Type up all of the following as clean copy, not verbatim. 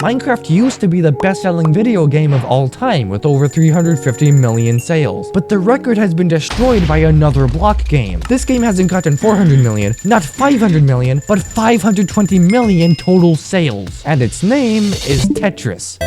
Minecraft used to be the best-selling video game of all time with over 350 million sales, but the record has been destroyed by another block game. This game hasn't gotten 400 million, not 500 million, but 520 million total sales, and its name is Tetris.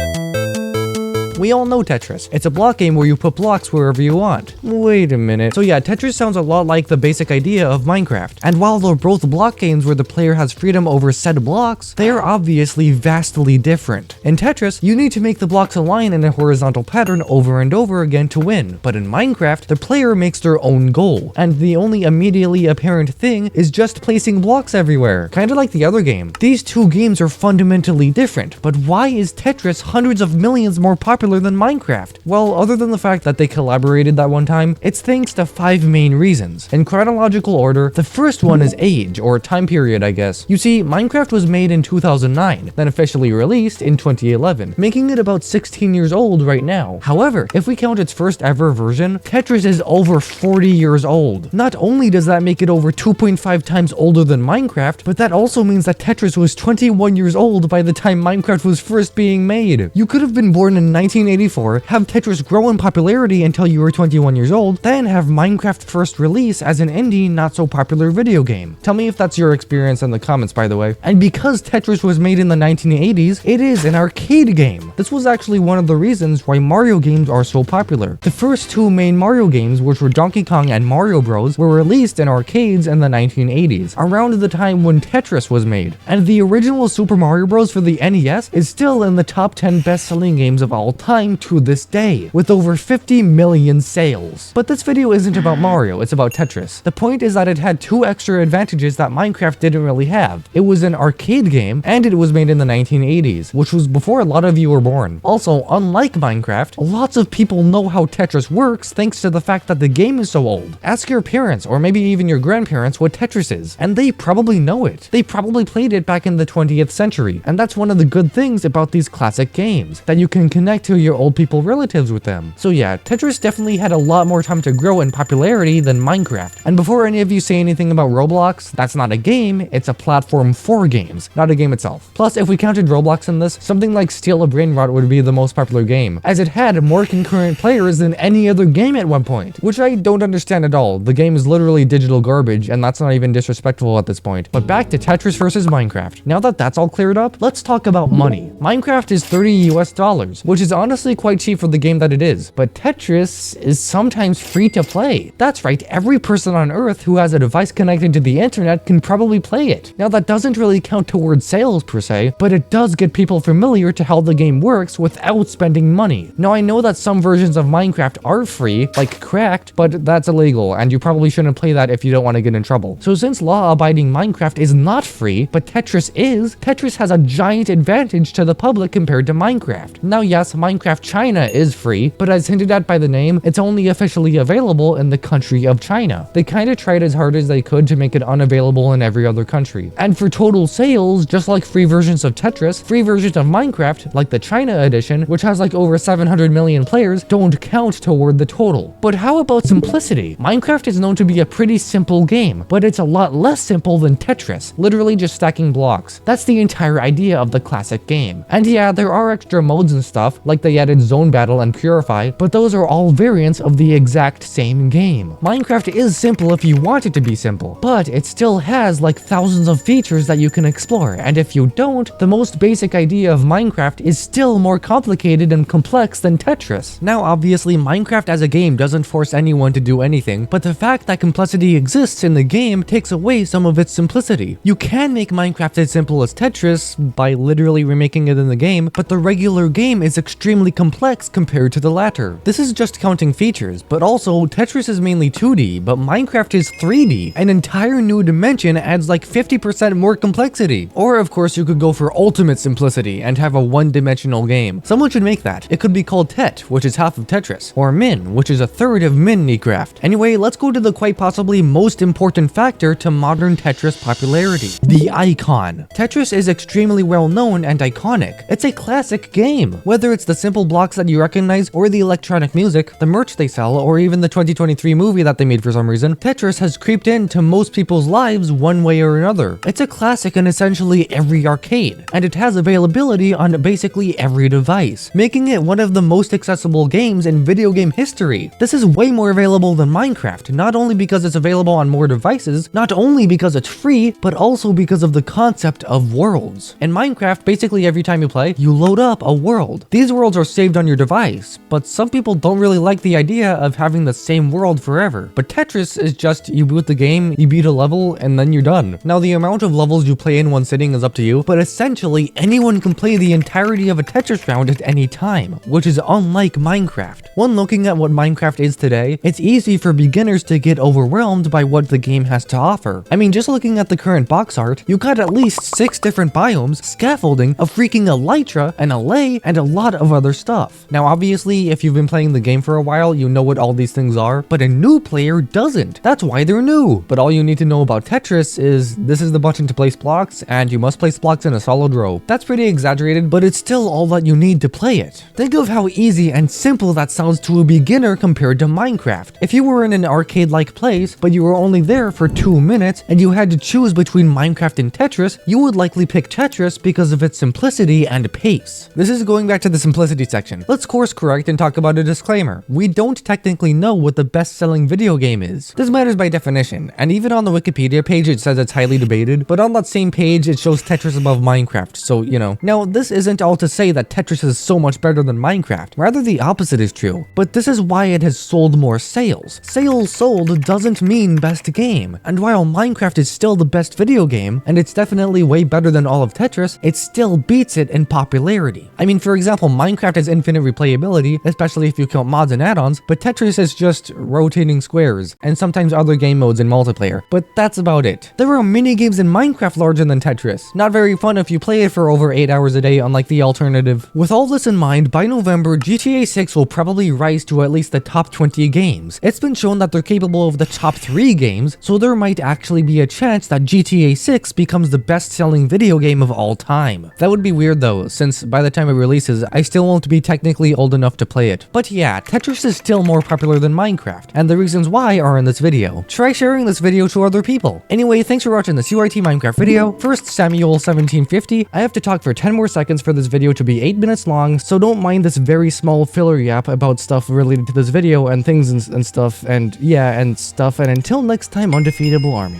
We all know Tetris. It's a block game where you put blocks wherever you want. Wait a minute. So yeah, Tetris sounds a lot like the basic idea of Minecraft. And while they're both block games where the player has freedom over said blocks, they are obviously vastly different. In Tetris, you need to make the blocks align in a horizontal pattern over and over again to win. But in Minecraft, the player makes their own goal. And the only immediately apparent thing is just placing blocks everywhere. Kinda like the other game. These two games are fundamentally different. But why is Tetris hundreds of millions more popular than Minecraft? Well, other than the fact that they collaborated that one time, it's thanks to 5 main reasons. In chronological order, the first one is age, or time period, I guess. You see, Minecraft was made in 2009, then officially released in 2011, making it about 16 years old right now. However, if we count its first ever version, Tetris is over 40 years old. Not only does that make it over 2.5 times older than Minecraft, but that also means that Tetris was 21 years old by the time Minecraft was first being made. You could have been born in 1984, have Tetris grow in popularity until you were 21 years old, then have Minecraft first release as an indie, not so popular video game. Tell me if that's your experience in the comments, by the way. And because Tetris was made in the 1980s, it is an arcade game. This was actually one of the reasons why Mario games are so popular. The first 2 main Mario games, which were Donkey Kong and Mario Bros, were released in arcades in the 1980s, around the time when Tetris was made. And the original Super Mario Bros for the NES is still in the top 10 best-selling games of all time to this day, with over 50 million sales. But this video isn't about Mario, it's about Tetris. The point is that it had 2 extra advantages that Minecraft didn't really have. It was an arcade game, and it was made in the 1980s, which was before a lot of you were born. Also, unlike Minecraft, lots of people know how Tetris works thanks to the fact that the game is so old. Ask your parents, or maybe even your grandparents, what Tetris is, and they probably know it. They probably played it back in the 20th century, and that's one of the good things about these classic games, that you can connect to your old people relatives with them. So yeah, Tetris definitely had a lot more time to grow in popularity than Minecraft. And before any of you say anything about Roblox, that's not a game, it's a platform for games, not a game itself. Plus, if we counted Roblox in this, something like Steal a Brainrot would be the most popular game, as it had more concurrent players than any other game at one point, which I don't understand at all. The game is literally digital garbage, and that's not even disrespectful at this point. But back to Tetris versus Minecraft. Now that that's all cleared up, let's talk about money. Minecraft is $30 US, which is honestly quite cheap for the game that it is, but Tetris is sometimes free to play. That's right, every person on Earth who has a device connected to the internet can probably play it. Now that doesn't really count towards sales per se, but it does get people familiar to how the game works without spending money. Now I know that some versions of Minecraft are free, like Cracked, but that's illegal, and you probably shouldn't play that if you don't want to get in trouble. So since law-abiding Minecraft is not free, but Tetris is, Tetris has a giant advantage to the public compared to Minecraft. Now yes, Minecraft China is free, but as hinted at by the name, it's only officially available in the country of China. They kinda tried as hard as they could to make it unavailable in every other country. And for total sales, just like free versions of Tetris, free versions of Minecraft, like the China edition, which has like over 700 million players, don't count toward the total. But how about simplicity? Minecraft is known to be a pretty simple game, but it's a lot less simple than Tetris, literally just stacking blocks. That's the entire idea of the classic game. And yeah, there are extra modes and stuff, like they added Zone Battle and Purify, but those are all variants of the exact same game. Minecraft is simple if you want it to be simple, but it still has like thousands of features that you can explore, and if you don't, the most basic idea of Minecraft is still more complicated and complex than Tetris. Now obviously Minecraft as a game doesn't force anyone to do anything, but the fact that complexity exists in the game takes away some of its simplicity. You can make Minecraft as simple as Tetris by literally remaking it in the game, but the regular game is extremely complex compared to the latter. This is just counting features, but also Tetris is mainly 2D, but Minecraft is 3D. An entire new dimension adds like 50% more complexity. Or of course you could go for ultimate simplicity and have a one-dimensional game. Someone should make that. It could be called Tet, which is half of Tetris, or Min, which is a third of Minecraft. Anyway, let's go to the quite possibly most important factor to modern Tetris popularity: the icon. Tetris is extremely well known and iconic. It's a classic game. Whether it's the the simple blocks that you recognize, or the electronic music, the merch they sell, or even the 2023 movie that they made for some reason, Tetris has creeped into most people's lives one way or another. It's a classic in essentially every arcade, and it has availability on basically every device, making it one of the most accessible games in video game history. This is way more available than Minecraft, not only because it's available on more devices, not only because it's free, but also because of the concept of worlds. In Minecraft, basically every time you play, you load up a world. These worlds are saved on your device, but some people don't really like the idea of having the same world forever. But Tetris is just, you boot the game, you beat a level, and then you're done. Now, the amount of levels you play in one sitting is up to you, but essentially anyone can play the entirety of a Tetris round at any time, which is unlike Minecraft. When looking at what Minecraft is today, it's easy for beginners to get overwhelmed by what the game has to offer. I mean, just looking at the current box art, you got at least 6 different biomes, scaffolding, a freaking elytra, an allay, and a lot of other stuff. Now, obviously, if you've been playing the game for a while, you know what all these things are, but a new player doesn't. That's why they're new. But all you need to know about Tetris is this is the button to place blocks, and you must place blocks in a solid row. That's pretty exaggerated, but it's still all that you need to play it. Think of how easy and simple that sounds to a beginner compared to Minecraft. If you were in an arcade-like place, but you were only there for 2 minutes, and you had to choose between Minecraft and Tetris, you would likely pick Tetris because of its simplicity and pace. This is going back to the simplicity section. Let's course correct and talk about a disclaimer. We don't technically know what the best-selling video game is. This matters by definition, and even on the Wikipedia page it says it's highly debated, but on that same page it shows Tetris above Minecraft, so you know. Now, this isn't all to say that Tetris is so much better than Minecraft. Rather, the opposite is true. But this is why it has sold more sales. Sales sold doesn't mean best game. And while Minecraft is still the best video game, and it's definitely way better than all of Tetris, it still beats it in popularity. I mean, for example, Minecraft has infinite replayability, especially if you count mods and add-ons, but Tetris is just rotating squares, and sometimes other game modes in multiplayer, but that's about it. There are mini games in Minecraft larger than Tetris. Not very fun if you play it for over 8 hours a day, unlike the alternative. With all this in mind, by November, GTA 6 will probably rise to at least the top 20 games. It's been shown that they're capable of the top 3 games, so there might actually be a chance that GTA 6 becomes the best-selling video game of all time. That would be weird though, since by the time it releases, I still won't be technically old enough to play it. But yeah, Tetris is still more popular than Minecraft, and the reasons why are in this video. Try sharing this video to other people. Anyway, thanks for watching this UIT Minecraft video. First, Samuel1750. I have to talk for 10 more seconds for this video to be 8 minutes long, so don't mind this very small filler yap about stuff related to this video and things and stuff, and yeah, and stuff, and until next time, undefeatable army.